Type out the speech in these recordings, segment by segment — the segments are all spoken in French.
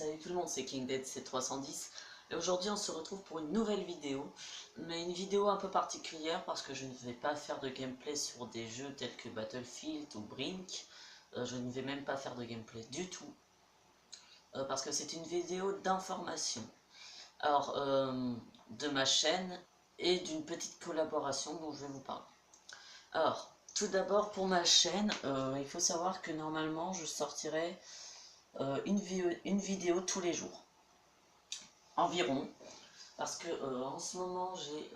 Salut tout le monde, c'est KingDeadC310 et aujourd'hui on se retrouve pour une nouvelle vidéo, mais une vidéo un peu particulière parce que je ne vais pas faire de gameplay sur des jeux tels que Battlefield ou Brink. Je ne vais même pas faire de gameplay du tout, parce que c'est une vidéo d'information. Alors, de ma chaîne et d'une petite collaboration dont je vais vous parler. Alors, tout d'abord pour ma chaîne, il faut savoir que normalement je sortirai une vidéo tous les jours, environ, parce que en ce moment j'ai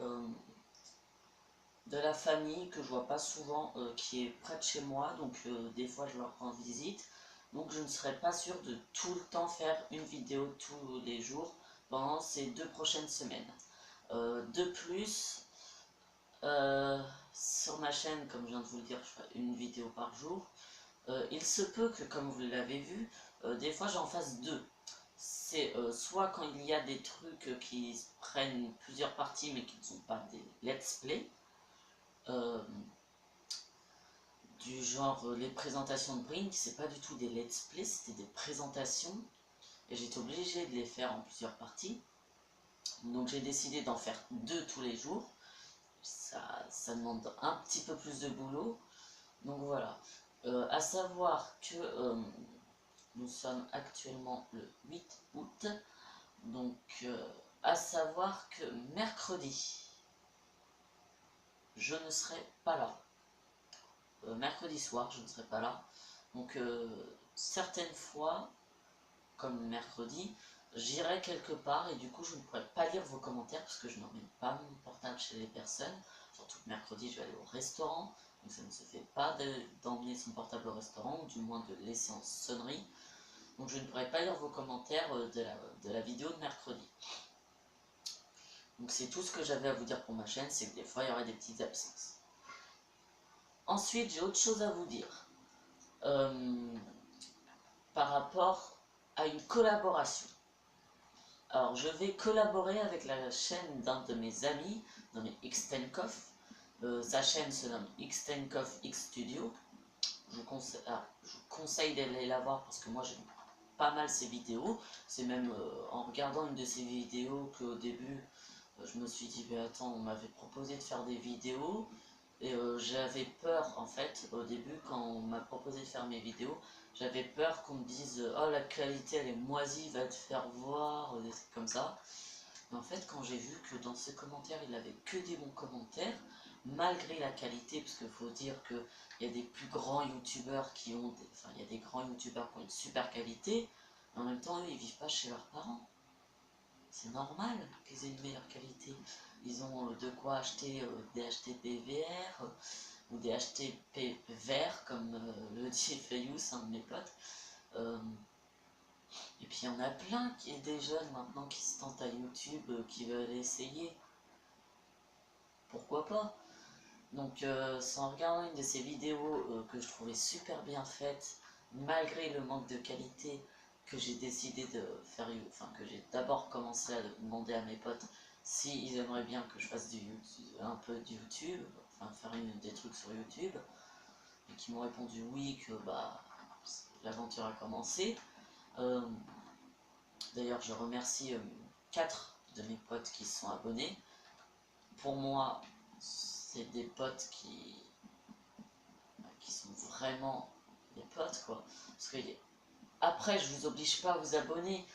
de la famille que je vois pas souvent qui est près de chez moi, donc des fois je leur rends visite, donc je ne serai pas sûr de tout le temps faire une vidéo tous les jours pendant ces 2 prochaines semaines. De plus, sur ma chaîne, comme je viens de vous le dire, je fais une vidéo par jour. Il se peut que, comme vous l'avez vu, des fois j'en fasse 2. C'est soit quand il y a des trucs qui prennent plusieurs parties mais qui ne sont pas des let's play, euh, du genre les présentations de Brink, c'est pas du tout des let's play, c'était des présentations et j'étais obligé de les faire en plusieurs parties. Donc j'ai décidé d'en faire 2 tous les jours. Ça demande un petit peu plus de boulot. Donc voilà. À savoir que nous sommes actuellement le 8 août. Donc à savoir que mercredi, je ne serai pas là. Mercredi soir, je ne serai pas là. Donc certaines fois, comme mercredi, j'irai quelque part et du coup je ne pourrai pas lire vos commentaires parce que je n'emmène pas mon portable chez les personnes. Surtout que mercredi je vais aller au restaurant, donc ça ne se fait pas d'emmener son portable au restaurant, ou du moins de le laisser en sonnerie. Donc je ne pourrai pas lire vos commentaires de la vidéo de mercredi. Donc c'est tout ce que j'avais à vous dire pour ma chaîne, c'est que des fois il y aurait des petites absences. Ensuite j'ai autre chose à vous dire. Par rapport à une collaboration. Alors, je vais collaborer avec la chaîne d'un de mes amis, nommé Xtenkov. Sa chaîne se nomme Xtenkov X Studio. Je vous conseille d'aller la voir parce que moi j'aime pas mal ses vidéos. C'est même en regardant une de ses vidéos qu'au début, je me suis dit, mais attends, on m'avait proposé de faire des vidéos. Et j'avais peur en fait au début quand on m'a proposé de faire mes vidéos, j'avais peur qu'on me dise oh la qualité elle est moisie, va te faire voir, des trucs comme ça. Mais en fait quand j'ai vu que dans ses commentaires il avait que des bons commentaires, malgré la qualité, parce qu'il faut dire qu'il y a des plus grands youtubeurs qui ont, enfin il y a des grands youtubeurs qui ont une super qualité, mais en même temps eux ils vivent pas chez leurs parents. C'est normal qu'ils aient une meilleure qualité. Ils ont de quoi acheter des HTP VR ou des HTP verts, comme le dit Fayous, un de mes potes. Et puis il y en a plein des jeunes maintenant qui se tentent à YouTube, qui veulent essayer. Pourquoi pas? Donc c'est en regardant une de ces vidéos que je trouvais super bien faite, malgré le manque de qualité, que j'ai décidé de faire, enfin que j'ai d'abord commencé à demander à mes potes s'ils aimeraient bien que je fasse un peu de YouTube, enfin faire des trucs sur YouTube, et qui m'ont répondu oui, que bah l'aventure a commencé. D'ailleurs je remercie 4 de mes potes qui se sont abonnés. Pour moi, c'est des potes qui sont vraiment des potes quoi. Parce que après, je vous oblige pas à vous abonner,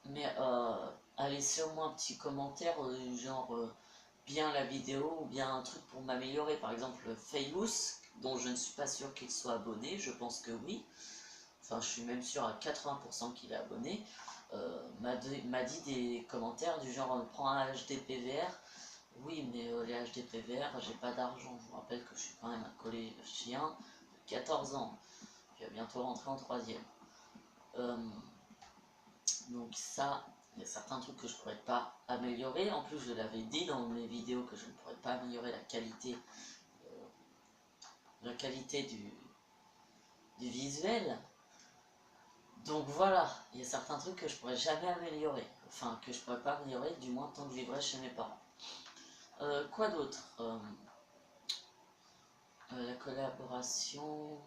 mais à laisser au moins un petit commentaire, genre bien la vidéo ou bien un truc pour m'améliorer. Par exemple, Fayous, dont je ne suis pas sûr qu'il soit abonné, je pense que oui. Enfin, je suis même sûr à 80% qu'il est abonné. M'a dit des commentaires du genre prends un HDPVR. Oui, mais les HDPVR, j'ai pas d'argent. Je vous rappelle que je suis quand même un collégien de 14 ans. Je vais bientôt rentrer en 3e. Donc ça, il y a certains trucs que je ne pourrais pas améliorer. En plus, je l'avais dit dans mes vidéos que je ne pourrais pas améliorer la qualité du visuel. Donc voilà, il y a certains trucs que je pourrais jamais améliorer. Enfin, que je pourrais pas améliorer, du moins tant que je vivrai chez mes parents. Quoi d'autre la collaboration...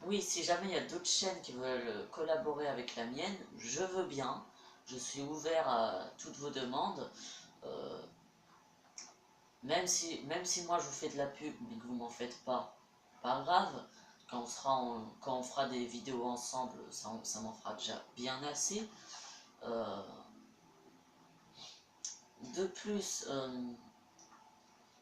Oui, si jamais il y a d'autres chaînes qui veulent collaborer avec la mienne, je veux bien. Je suis ouvert à toutes vos demandes. Euh, même si moi je vous fais de la pub, mais que vous m'en faites pas grave. Quand on fera des vidéos ensemble, ça m'en fera déjà bien assez. Euh, de plus,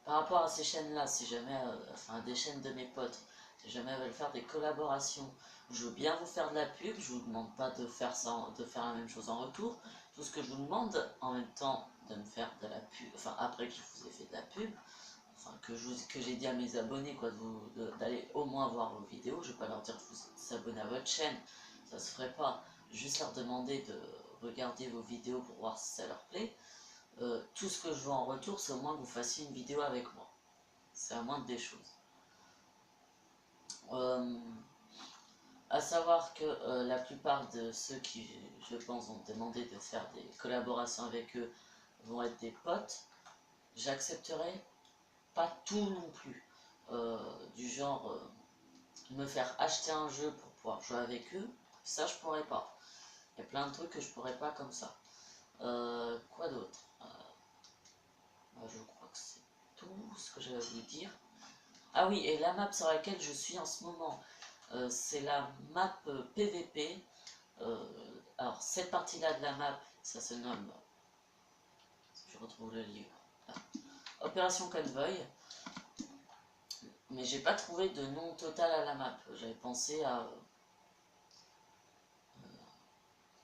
par rapport à ces chaînes-là, si jamais, enfin des chaînes de mes potes, si jamais elles veulent faire des collaborations, je veux bien vous faire de la pub, je vous demande pas de faire ça, de faire la même chose en retour. Tout ce que je vous demande, en même temps, de me faire de la pub, enfin après que je vous ai fait de la pub, enfin que j'ai dit à mes abonnés quoi, d'aller au moins voir vos vidéos. Je vais pas leur dire de vous s'abonner à votre chaîne, ça se ferait pas. Juste leur demander de regarder vos vidéos pour voir si ça leur plaît. Tout ce que je veux en retour, c'est au moins que vous fassiez une vidéo avec moi. C'est la moindre des choses. À savoir que la plupart de ceux qui, je pense, ont demandé de faire des collaborations avec eux vont être des potes. J'accepterai pas tout non plus. Du genre, me faire acheter un jeu pour pouvoir jouer avec eux, ça je pourrais pas. Il y a plein de trucs que je pourrais pas comme ça. Quoi d'autre je crois que c'est tout ce que j'avais à vous dire. Ah oui, et la map sur laquelle je suis en ce moment, c'est la map PVP. Alors, cette partie-là de la map, ça se nomme, je retrouve le livre, ah, Opération Convoy. Mais j'ai pas trouvé de nom total à la map. J'avais pensé à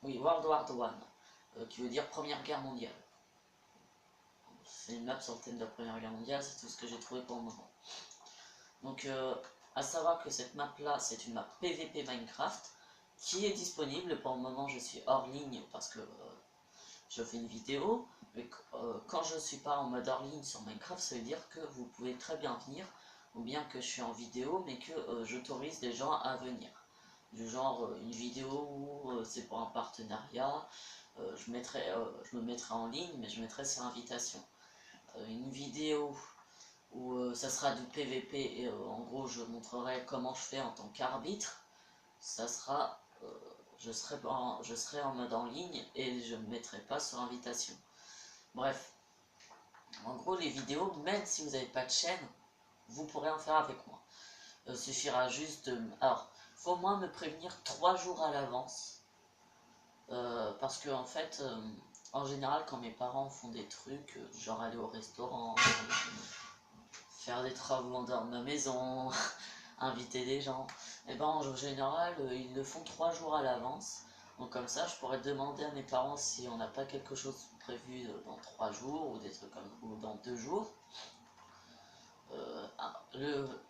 oui, World War One, qui veut dire Première Guerre mondiale. C'est une map sur le thème de la Première Guerre mondiale, c'est tout ce que j'ai trouvé pour le moment. Donc, à savoir que cette map là, c'est une map PVP Minecraft qui est disponible. Pour le moment, je suis hors ligne parce que je fais une vidéo. Mais quand je suis pas en mode hors ligne sur Minecraft, ça veut dire que vous pouvez très bien venir, ou bien que je suis en vidéo, mais que j'autorise les gens à venir. Du genre une vidéo où c'est pour un partenariat, je me mettrai en ligne, mais je mettrai sur invitation. Une vidéo où ça sera du PVP et en gros je montrerai comment je fais en tant qu'arbitre, ça sera, je serai en mode en ligne et je ne me mettrai pas sur invitation. Bref, en gros les vidéos, même si vous n'avez pas de chaîne, vous pourrez en faire avec moi. Suffira juste de... Alors, faut au moins me prévenir 3 jours à l'avance. Parce que en fait, en général, quand mes parents font des trucs, genre aller au restaurant, faire des travaux en dehors de ma maison, inviter des gens, et ben en général, ils le font 3 jours à l'avance. Donc comme ça, je pourrais demander à mes parents si on n'a pas quelque chose prévu dans 3 jours ou des trucs comme ou dans 2 jours.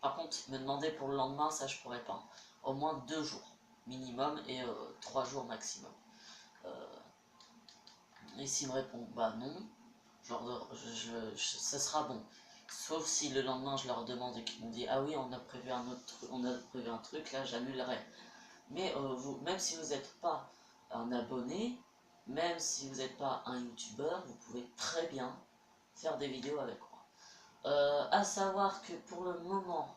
Par contre, me demander pour le lendemain, ça je pourrais pas. Au moins 2 jours minimum et 3 jours maximum. Et s'ils me répondent bah non, genre ça sera bon. Sauf si le lendemain je leur demande et qu'ils m'ont dit ah oui on a prévu un truc, là j'annulerai. Mais même si vous n'êtes pas un abonné, même si vous n'êtes pas un youtubeur, vous pouvez très bien faire des vidéos avec moi. À savoir que pour le moment,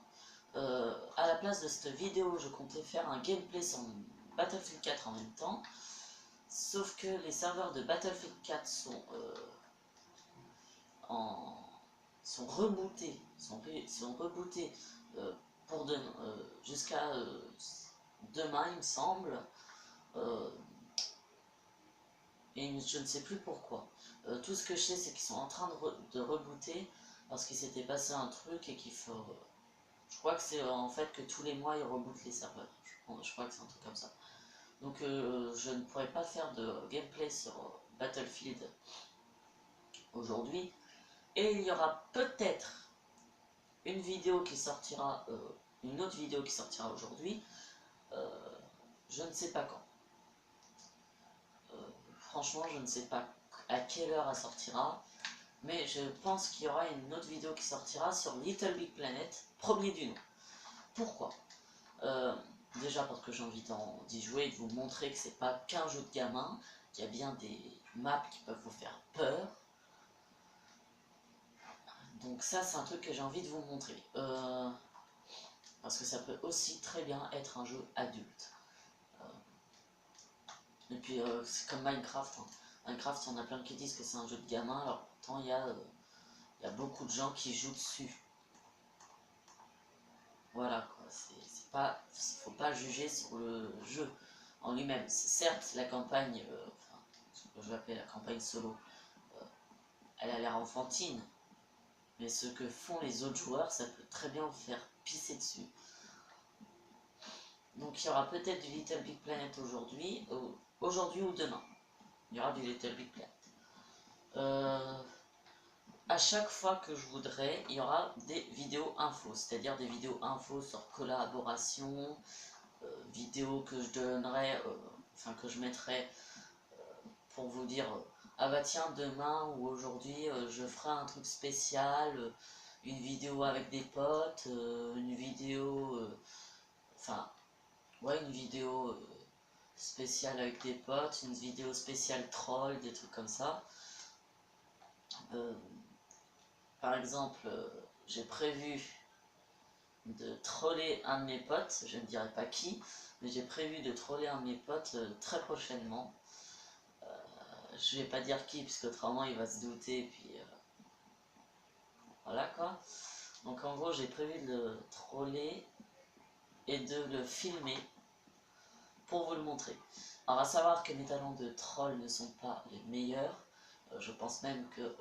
à la place de cette vidéo, je comptais faire un gameplay sur Battlefield 4 en même temps. Sauf que les serveurs de Battlefield 4 sont rebootés, euh, jusqu'à demain, il me semble. Euh, et je ne sais plus pourquoi. Tout ce que je sais, c'est qu'ils sont en train de rebooter parce qu'il s'était passé un truc et qu'il faut. Je crois que c'est en fait que tous les mois ils rebootent les serveurs. Je crois que c'est un truc comme ça. Donc je ne pourrais pas faire de gameplay sur Battlefield aujourd'hui. Et il y aura peut-être une vidéo qui sortira, une autre vidéo qui sortira aujourd'hui. Je ne sais pas quand. Franchement, je ne sais pas à quelle heure elle sortira. Mais je pense qu'il y aura une autre vidéo qui sortira sur Little Big Planet, premier du nom. Pourquoi Déjà parce que j'ai envie d'y jouer et de vous montrer que c'est pas qu'un jeu de gamin, qu'il y a bien des maps qui peuvent vous faire peur. Donc ça c'est un truc que j'ai envie de vous montrer. Parce que ça peut aussi très bien être un jeu adulte. Et puis c'est comme Minecraft. Hein. Minecraft, il y en a plein qui disent que c'est un jeu de gamin, alors pourtant il y a beaucoup de gens qui jouent dessus. Voilà quoi, faut pas juger sur le jeu en lui-même. Certes, la campagne, ce que je vais appeler la campagne solo, elle a l'air enfantine, mais ce que font les autres joueurs, ça peut très bien vous faire pisser dessus. Donc il y aura peut-être du Little Big Planet aujourd'hui ou demain. Il y aura du Little Big Planet. À chaque fois que je voudrais, il y aura des vidéos infos, c'est-à-dire des vidéos infos sur collaboration, vidéos que je donnerai, enfin que je mettrai pour vous dire ah bah tiens demain ou aujourd'hui je ferai un truc spécial, une vidéo avec des potes, une vidéo, enfin ouais une vidéo spéciale avec des potes, une vidéo spéciale troll, des trucs comme ça. Par exemple, j'ai prévu de troller un de mes potes, je ne dirai pas qui, mais j'ai prévu de troller un de mes potes très prochainement. Je vais pas dire qui, puisque autrement il va se douter, et puis voilà quoi. Donc en gros, j'ai prévu de le troller et de le filmer pour vous le montrer. Alors à savoir que mes talents de troll ne sont pas les meilleurs, je pense même que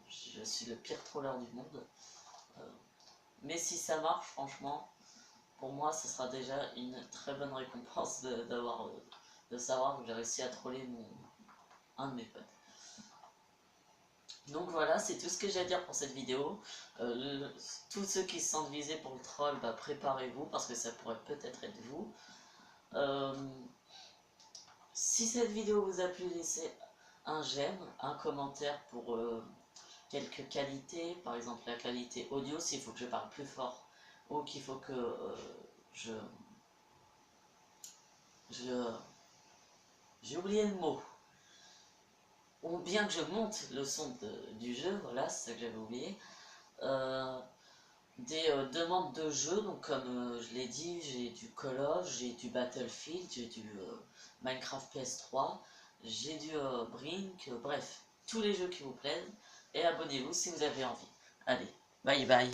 je suis le pire troller du monde. Mais si ça marche, franchement, pour moi, ce sera déjà une très bonne récompense de savoir que j'ai réussi à troller un de mes potes. Donc voilà, c'est tout ce que j'ai à dire pour cette vidéo. Tous ceux qui se sentent visés pour le troll, bah, préparez-vous parce que ça pourrait peut-être être vous. Si cette vidéo vous a plu, laissez un j'aime, un commentaire pour quelques qualités, par exemple la qualité audio, s'il faut que je parle plus fort ou qu'il faut que j'ai oublié le mot, ou bien que je monte le son du jeu, voilà, c'est ça que j'avais oublié. Des demandes de jeux, donc comme je l'ai dit, j'ai du Call of, j'ai du Battlefield, j'ai du Minecraft PS3, j'ai du Brink, bref, tous les jeux qui vous plaisent, et abonnez-vous si vous avez envie. Allez, bye bye.